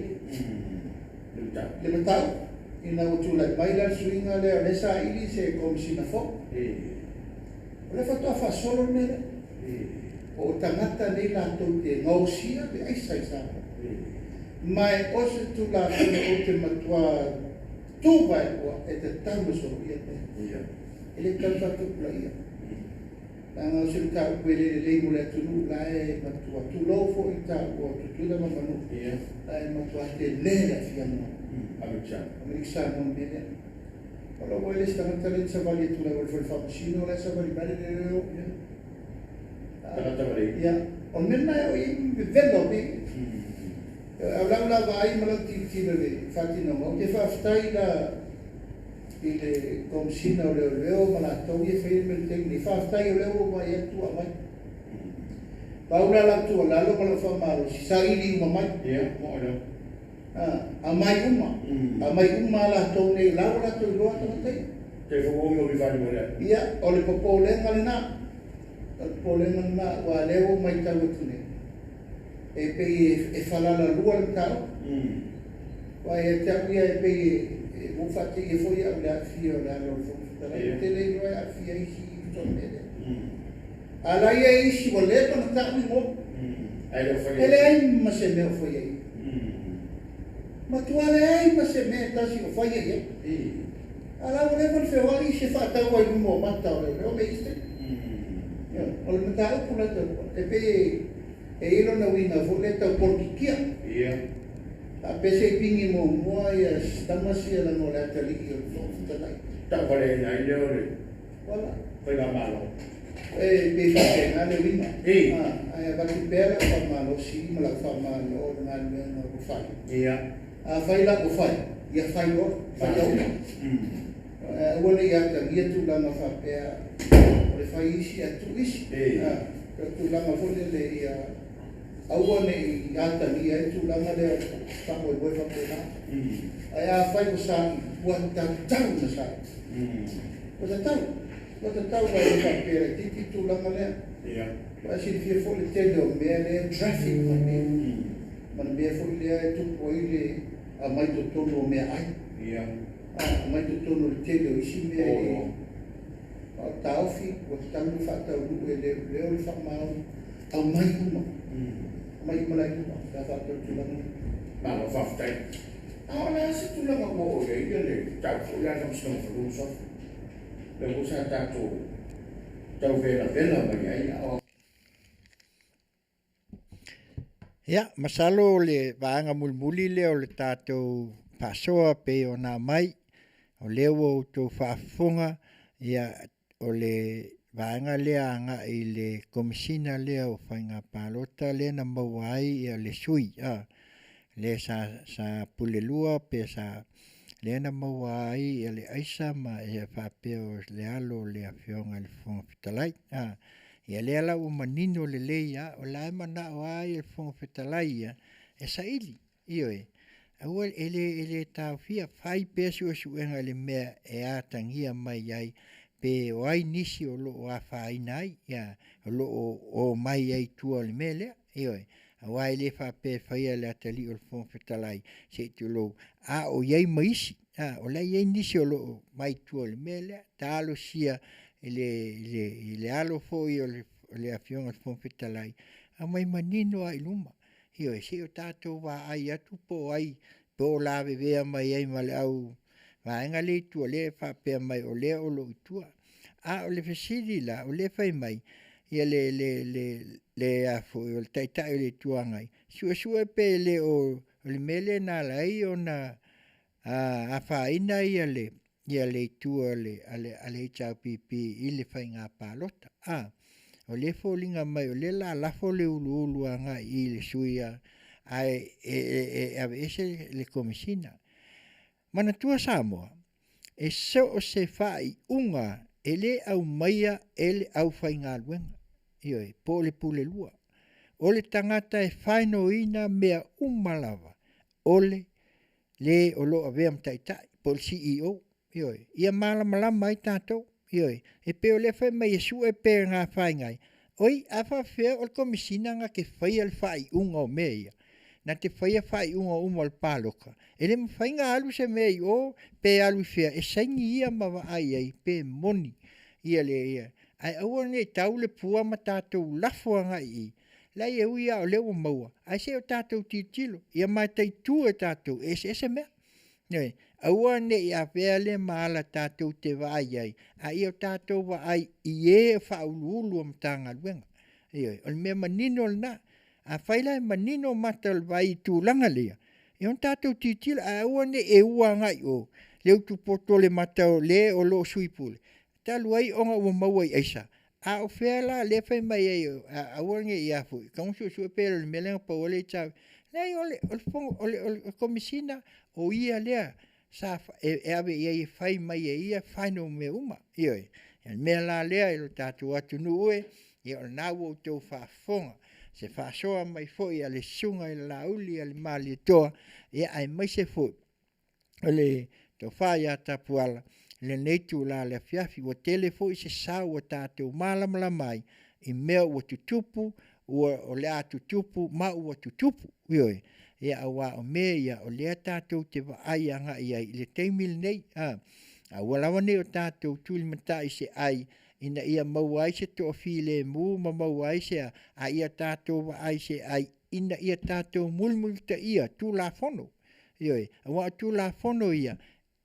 le mata ina o tu la mai la swinga le sa ili se come si na fo le fatto a fa solo nere o tangata nei la te ngausia pe ai sai sa mai o se tu la o te matua tu vai o e te tango so ia e le tanta tu la ia ana se ka quelle le mule tu la e matua tu lo fo i ta o tu la manu ia ai matua te le la fiamma americano non bene allora voi le stanno talento vali tu la vuoi fare vicino la sa vali bene ya on menna in bello be la vai ma la ti le fatti no mo che fa stai la il comsino le ma la toie ferme il tecnico fa stai le ma e tu a mai paura la tua la lo ma fa male si sai lì ma mai mo a mai uma la tone la ora to lo te te fo mo mi fai mo ia o le popo le ngana o pole na wa leo mai tau tune e pe e fala la lua le tau wa e tau ia e pe mo fatti e foi a la fio la lo fo te le no a fia i si to mede ala ia i si vole con ta mo ai lo fai ele ai ma se me foi ai ma tu ale ai ma se me ta si foi ai ala vole con fe wali se fa ta wa mo ma ta o me iste o le mata o la te pe e ilo na wina vole ta portikia a pese pingi mo ia stamasi la no la tali o ta lai ta vale na ile ore wala foi la malo e pe fa na le wina ai ba ti pera fa malo si ma la fa malo na le no fa a fai la o fai ia fai lo fa ya wala ya ta ia tu la ma fa pe le fai isi a tu isi tu la ma vole le ia aua ne i atali ai tulaga lea famoemoe faapena ae a fai ko sa ua tatau na sa ua tatau mai le faapea tiki tulaga lea pa silifia foʻi le tele o mea lea traffic mai mana mea foʻi lea e tupu ai le amai totonu o mea ai amai totonu o le tele o isi mea e taofi ua tatalu faatauluu e leo le faamaoni aumai uma mai malai uma ka faatautulaga Malo faftai. Ahora se tu lang mo okay, le tau fu ya nam sno fu so. Le ko sa ta tu. Tau vela mai ai. Ya, masalo le vaanga mulmuli le o le tātou pasoa pe o nā mai, o lewa o tō whaafunga, ia o le vaanga lea anga i le komisina lea o whainga pālota le na mawai ia le sui, le sa pulelua pe sa le na mawai ia le aisa ma ia whapea o le alo le a whionga le whonga fitalai, ia le ala o manino le leia o lai mana o ai e fonga fetalaia e saili ioe aua ele tau fia fai pesu o suenga le mea e atangia mai ai pe o ai nisi o lo a faina ai ia o lo o mai ai tua le mele ioe aua ele fa pe faia le atali o fonga fetalai se tu lo a o iai maisi o lai iai nisi o lo mai tua le mele talo sia le alo foi o le afionga fon fetalai a mai manino ai luma io e se o tato wa ai atu po ai po la vea mai ai male au va enga le tu le fa pe mai o le o lo tu a o le fesili la o le fai mai ia le a fo o tai tai le tu ngai su pe le o le mele na lai ona a fa ina ia le tu ale HPP ile fai ngā pālota. O le fōlinga mai, o le la lafo le ulu anga i le suia, ai ave ese le komisina. Mana tua Samoa, e so o se fai unga, ele au maia, ele au fai ngā luenga. Ioi, po le pule lua. O le tangata e whaino ina mea umalawa. Ole, le o lo avea mtaitai, po le CEO. Ioi, ia malama mai tātou, ioi, e peo le whai mai e su e peo ngā whai ngai. Oi, a whawhea o le komisina ngā ke whai al whai unga o mea. Na te whai a whai unga o le pāloka. E le mwhai ngā alu se mea i o, pe alu whea, e saingi ia mawa ai ai, pe moni, ia le ia. Ai aua ne tau le pua ma tātou lafua ngai i. Lai e uia o lewa maua, ai se o tātou titilo, ia mai tai tua tātou, e se mea. Nei, aua ne ia vele maala tātou te vai ai, a ia tātou wa ai i e whaululu am tanga luenga. Ioi, o mea manino na, a whaila e manino matal vai tūlanga lea. E on tātou titila, a aua ne e ua ngai o, leu tu poto le matau le o lo suipule. Talu ai onga ua mauai aisa. A o whela le whai mai ai o, a aua nge i afu, kaunsu su e pēra le melenga pa ole tau. Nei, ole komisina, o ia lea sa e ave ia i whai mai e ia whaino me uma ioi mea la lea ilo tātou atu nuue i o nau o tau whaafonga se whaasoa mai foi a le sunga i la uli a le mali toa e ai mai se foi o le tau whai a tapuala le neitu la le fiafi o tele foi se sau o tātou malamala mai i mea o tutupu o le atu tupu ma o tutupu ioi ia awa o me ia o lea tātou te ai anga ia i le teimil nei a walawa nei o tātou tūli matai se ai ina ia mau ai se to file mu ma mau ai se a ia tātou ai se ai ina ia tātou mulmulta ia tū la fono ioi awa tū la fono ia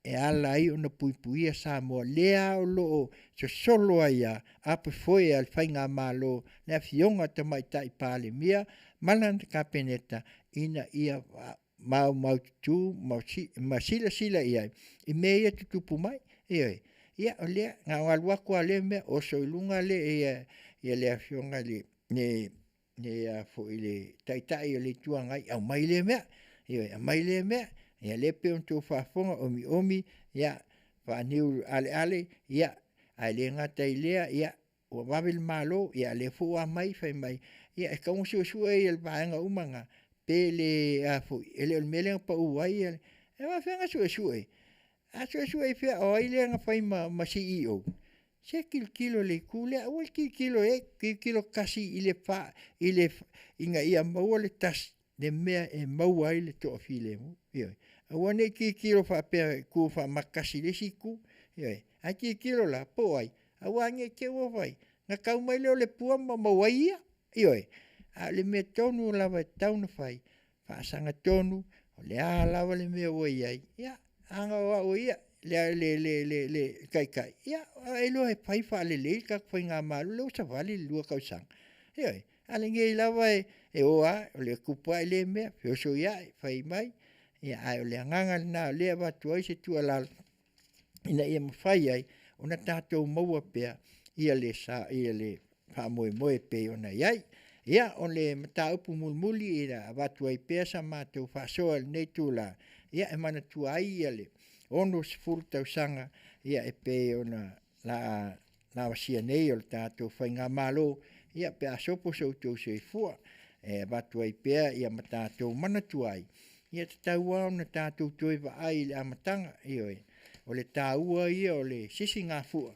e ala ai ona puipuia sa moa lea o loo so solo ia apu foi al whainga malo na fionga te mai tai pale mia malanda ka peneta ina ia mau tu sila ia i mea tutupu mai ia o lea ngā walua kua le mea o soilunga le ia le afionga le ne fo i le taitai o le tuangai au mai le mea ia mai le mea ia le peon tō whaafonga omi ia whaaniu ale ia ai le ngata i lea ia o wawil malo ia le fua mai whai mai ia e kaunga sua i le vaenga umanga pe le afu ele o mele pa uai e wa fenga sua a sua fe o ile nga fai ma CEO se kilo le kule o kilo kilo kasi ile fa ile inga ia mau le tas de mea e mau ai le to file mu ia awane kilo fa pe ku fa makasi le siku ia a kilo la po ai awange ke wo vai na kau mai le pua ma mai ia a le me tonu la va taunu fai fa sanga tonu o le ala le me wo ia ia anga wa ia le kai ia e lo e pai fa le ka foi nga malu lo sa vale lu ka sang ia ale nge lava e oa le kupa le me fio so ia fai mai ia ai le nganga na le va tu ai se tu ala ina ia mafai ai ona tatou maua pea ia le sa ia le fa moe pe ona ia ia on le mata upu mulmuli ira va tu ai pea sa matou fa so nei tu la ia e mana tu ai ia le ono sfurta usanga ia e pe ona la vasia nei o tatou fai nga malo ia pe asopo so tu se fua e batu ai pe ia mata tu mana tu ai ia tau ona tatou toi va ai le amatanga ioi o le taua ia o le sisi nga fua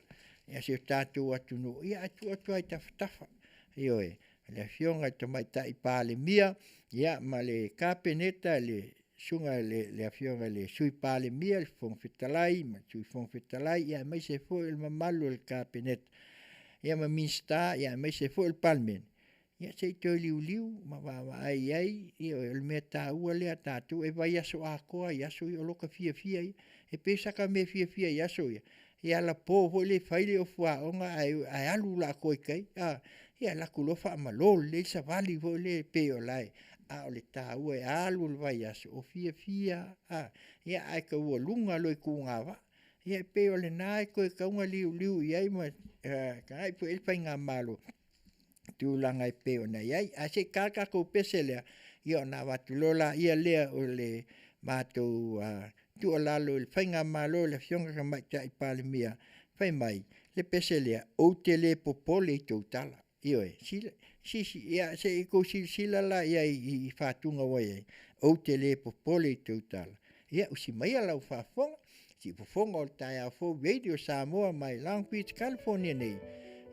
ia se tatou atu no ia atu ai tafa ioi le fionga to mai tai pa le mia ia ma le kapeneta le sunga le afionga le sui pale mia le fong fitalai ma sui fong fitalai ia mai se fo il mamalu el cabinet ia ma mista ia mai se fo il palmen ia se to liu ma va ai ia el meta ua le tatu e vai aso ako ia so o loka fia e pesa ka me fia ia so ia la po le faile o fua onga ai alu la kai ia la kulofa malo le sa vali vo le peolai a o le tāua e alu le vai aso o fia ia ai ka ua lunga loi kungava ia pe o le nai koe kaunga liu iai ma ka ai po elpai ngā malo tu langa i pe o na iai a se kaka ko pese lea ia o nā watu lola ia lea o le mātou tu o lalo il fai ngā malo le fionga ka mai ta i pale mia fai mai le pese lea o te le popole i tau tala ioe sile ia se ko sila la ia i fatunga wai o te le popole tu tala ia usi mai ala u fafonga si fofonga o tai a fo radio Samoa mai Long Beach California nei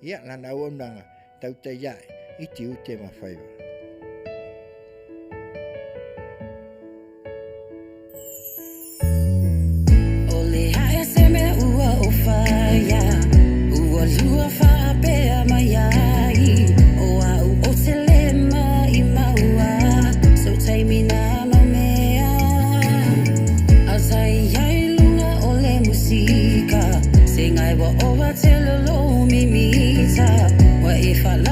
ia lana onanga tau tai ia i te ute mawhaiwa ole hae se me ua o whaia ua lua wha pea mai ai I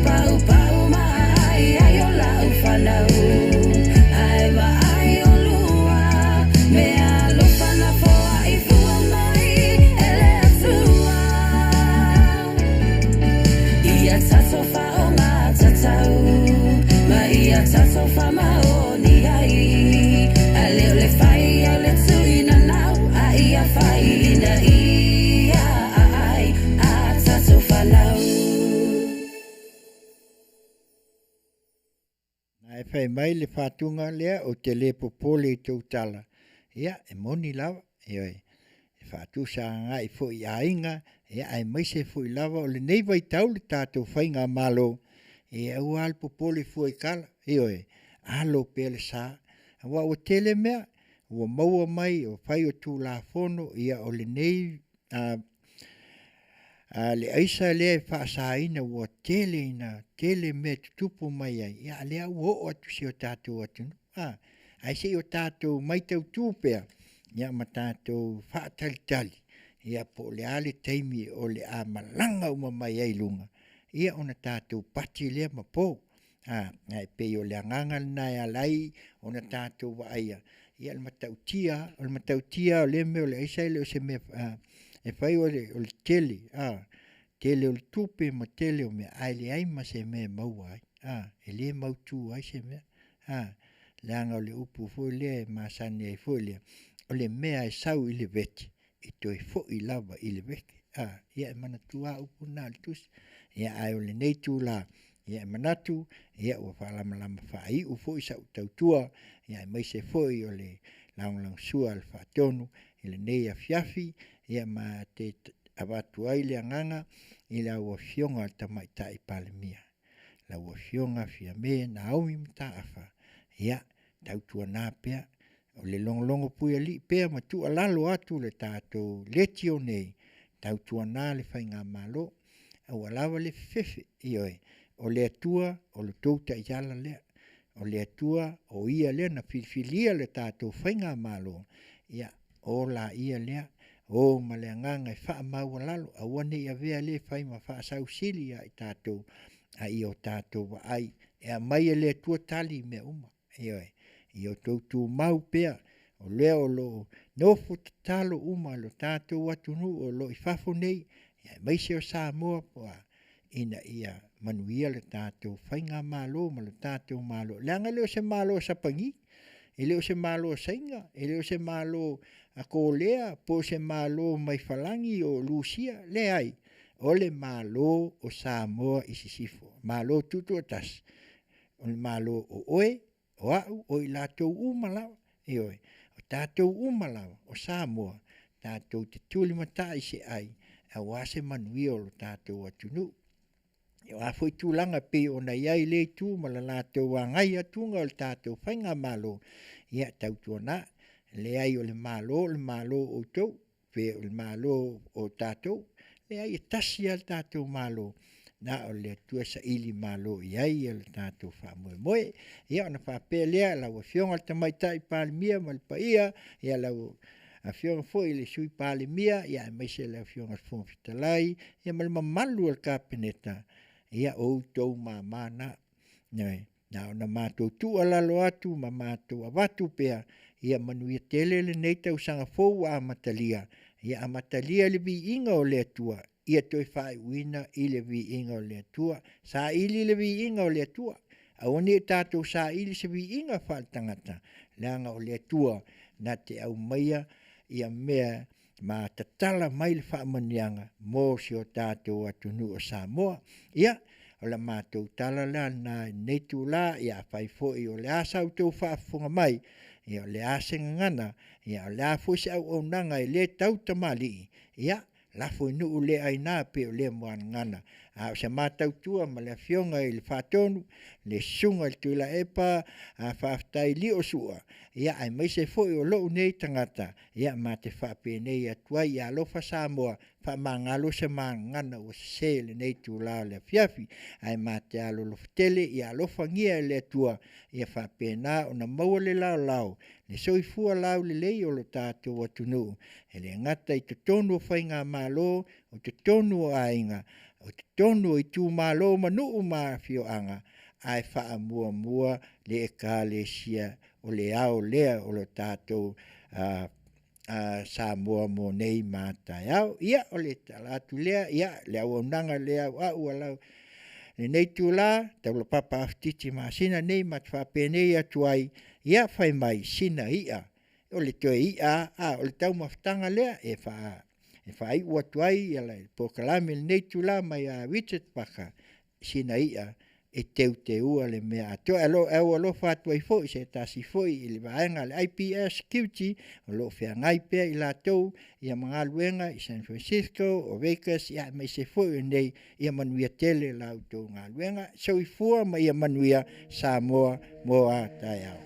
pau pau mai ai o la ufanau ai wa ai o lua me alo fana fo ai fua mai ele atua ia taso fa o ma tatau ma ia taso fa ma o ni ai ale le fai ale tuina nau ai a fai na ia ai a taso fa lau e whai mai le whātunga lea o te le popole i tau tala. Ia, e moni lawa, e oi. E whātu sa ngai fo i ainga, ia, ai mai se fo i lava o le nei vai tau le tātou whainga malo. E au al popole fo i kala, e oi. Alo pele sa. Wa o tele mea, ua maua mai o whai o tū la fono, ia o le nei le aisa le whaasaina ua tele me tupu mai ai. Ia lea ua o atu si o tātou atu. Ai se o tātou mai tau tūpea. Ia ma tātou whaatalitali. Ia po le ale teimi o le a malanga uma mai ai lunga. Ia ona tātou pati lea ma pō. Ai pe o le anganga nai alai ona tātou wa aia. Ia le matautia o le me o le aisa le o se me e fai o le tele, tele o le tupe ma tele o mea, ai le ai ma se mea maua ai, e le mautu ai se mea, leanga o le upu fo le ma sani ai fo le, o le mea e sau i le veti, i toi fo i lava i le veki, ia e manatua upu na le tusi, ia ai o le neitu la, ia e manatu, ia ua whalamalama whai u fo i sa utautua, ia e maise fo i o le lang sua al whatonu, i le nei a fiafi, ia ma te awatu ai le anganga i la ua fionga tamaita i palemia. La ua fionga fia me na aumi mta afa. Ia, tautua nā pea, o le longo puia li pea ma tu alalo atu le tātou leti o nei, tautua nā le whainga malo, au alawa le fefe i oi, o le atua o le touta i ala lea, o le atua o ia lea na filfilia le tātou whainga malo, ia, o la ia lea, o maleanganga e wha maua lalo, a wane ia vea le whai ma wha sau sili a i tātou, a i o tātou wa ai, e a mai e le tua tali me uma, i o tautu mau pea, o lea o lo nofo talo uma lo tātou watunu o lo i whafo nei, ia mai se o Samoa poa, ina ia manuia le tātou whainga malo, ma le tātou malo, leanga leo se malo sapangi, e leo se malo sainga, e leo se malo a ko lea, po se malo mai falangi o Lucia, le ai, o le malo o Samoa i Sisifo, malo tutu atas, o le malo o oe, o au, o i lātou umalawa, e oe, o tātou umalawa, o Samoa, tātou te tuli mata i se ai, a wase manui o lo tātou atunu. E a foi tūlanga pe o na iai le tū ma la lātou a ngai atunga o le tātou whainga malo, ia tautua na, le ai o le malo o tau, pe o le malo o tātou, le ai e tasi al tātou malo, na o le tua sa ili malo iai o le tātou wha moe, ia ona wha pe lea, lau a fionga le tamaita i palimia ma le paia, ia lau a fionga fo i le sui palimia, ia mai se lau fionga fong fitalai, ia ma le mamalu al kapeneta, ia o tau mamana, na ona mātou tu alalo atu, ma mātou avatu pea, ia manuia tele le nei tau sanga fou a matalia, ia a matalia le vi inga o le atua, ia toi whai uina i le vi inga o le atua, sa ili le vi inga o le atua, a oni tātou sa ili se vi inga whal tangata, leanga o le atua, na te au maia, ia mea, ma tatala mai le whaamanianga, mō si o tātou atunu o Samoa, ia, o la mātou tala la na neitu la, ia whai fōi o le asau tau whaafunga mai, ia o le asenga ngana, ia o le afuisi au o nanga i le tau tamali, ia, la fo nu le ai na pe le mo ngana a se mata tua ma le fionga i le fatonu le sunga le tula epa a faftai li o sua ia ai mai se foi o lo nei tangata ia ma te fa pe nei atua ia lo fa Samoa fa mangalo se mangana o se le nei tula le fiafi ai ma te alo lo tele ia lo fangia le tua ia fa pe na ona mau le lao le soifua lau le lei o lo tātou atunu. E le ngata i te tonu o whainga malo, o te tonu o ainga, o te tonu i tū mālo manu mā whioanga ai wha mua le e kā le sia o le ao lea o lo tātou sa mua mo nei mātai au. Ia o le talatu lea, ia le au nanga lea au alau. Nei tū la, tau la papa aftiti mā sina nei mat whapene atu ai, ia whai mai sina ia. O le toe ia, o le tau maftanga lea, e whai ua tuai, ia lai pokalame nei tū la mai a Richard Paka, sina ia, e teu te ua le mea ato. Alo whātua i fo, se tasi fo i le vaenga le IPS Security, o lo whea ngai pia i la tau, ia mga luenga i San Francisco, o Vegas, ia mai se fo i nei, ia manuia tele la auto ngā luenga, so i fua ma ia manuia Samoa moa tai au.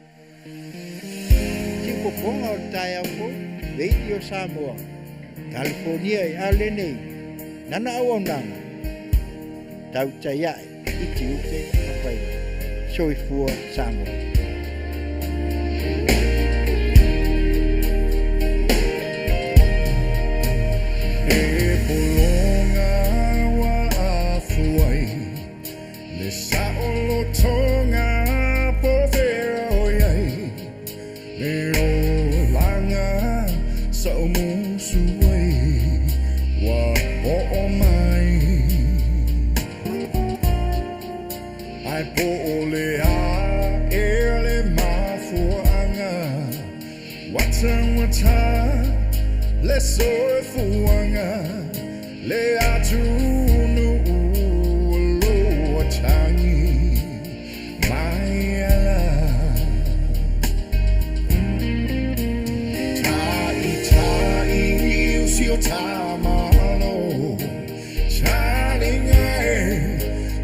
Tipo ponga o tai au fo, Radio Samoa, California i ale nei, nana au nanga, tau tai ai, iti ute papai soi fua Samoa. E polonga wa afuai le saolo tonga po vera oiai le o langa sa umusuai wa o mai ai po ole a ele mafuanga wata le soe fuanga le atunu lo tangi mai ala tai usio tamalo chalinga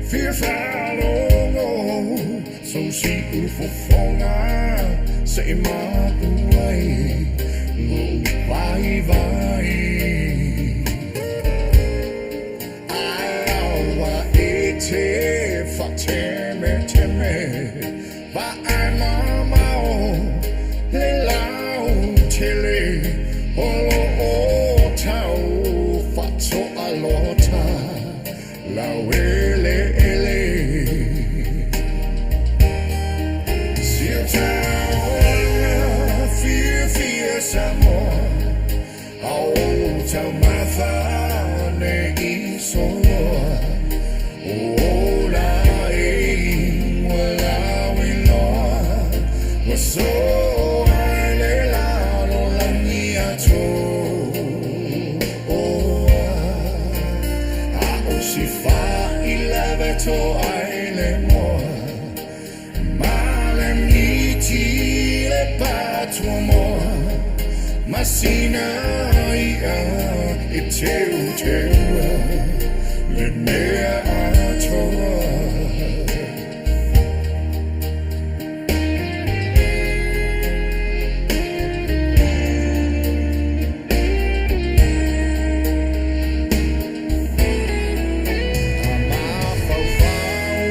fear follow so si ufofonga se mapuai lo vai alawa ete fateme teme va amamao le lau tele olo o tau fatso alota la ele Samoa, au tau mawhane I soloa, o la e wala wiloa, wa so ai le lalo langi ato, a o si fa I leve to ai le moa, ma le miti le patua moa, Masina ia e teu le mea atoa Ama faufau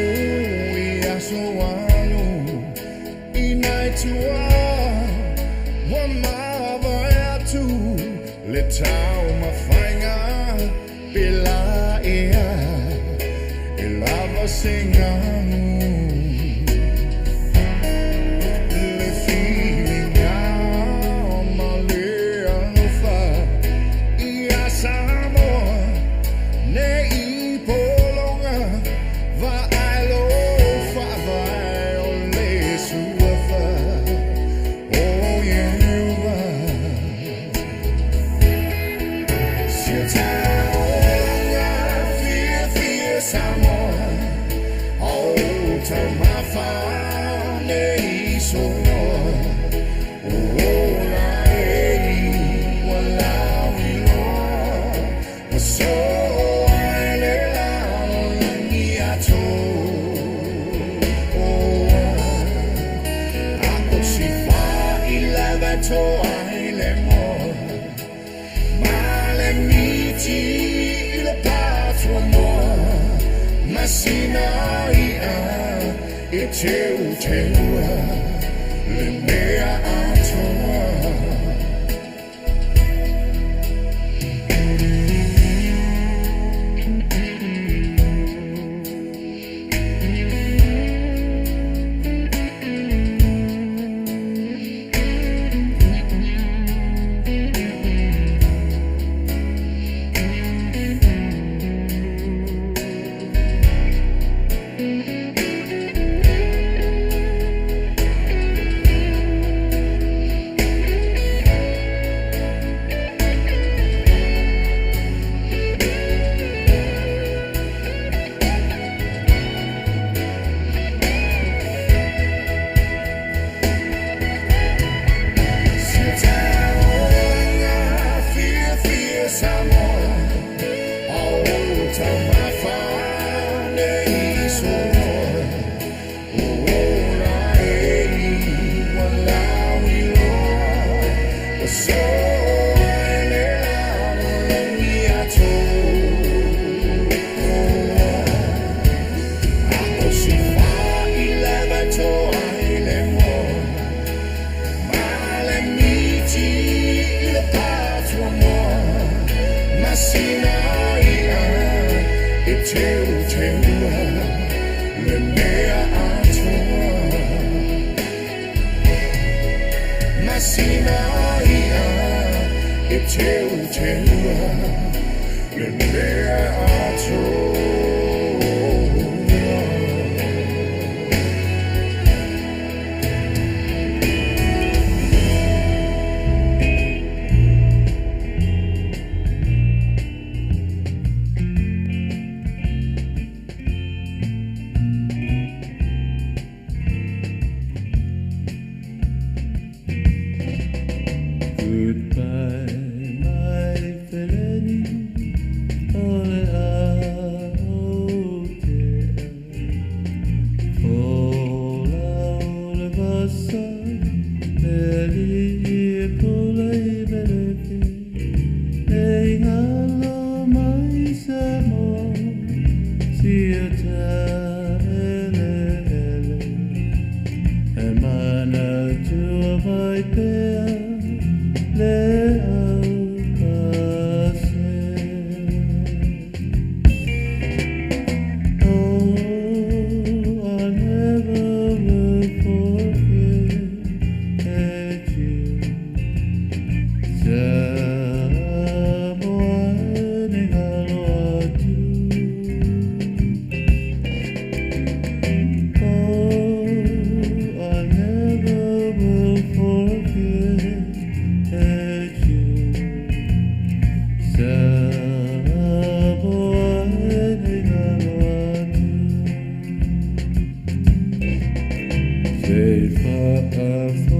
ia soalu I nai tua le tau mawhainga pela ea e lava singamu le whilinga ma le alofa I a Samoa ne I polonga va ailo whawai o le suafa oh yeah Samoa, oh, tell my family so oh, la so I le la ako si fa I lava to I le mo ma le miti le patro mo Masina ia e teu le mea atoa Safe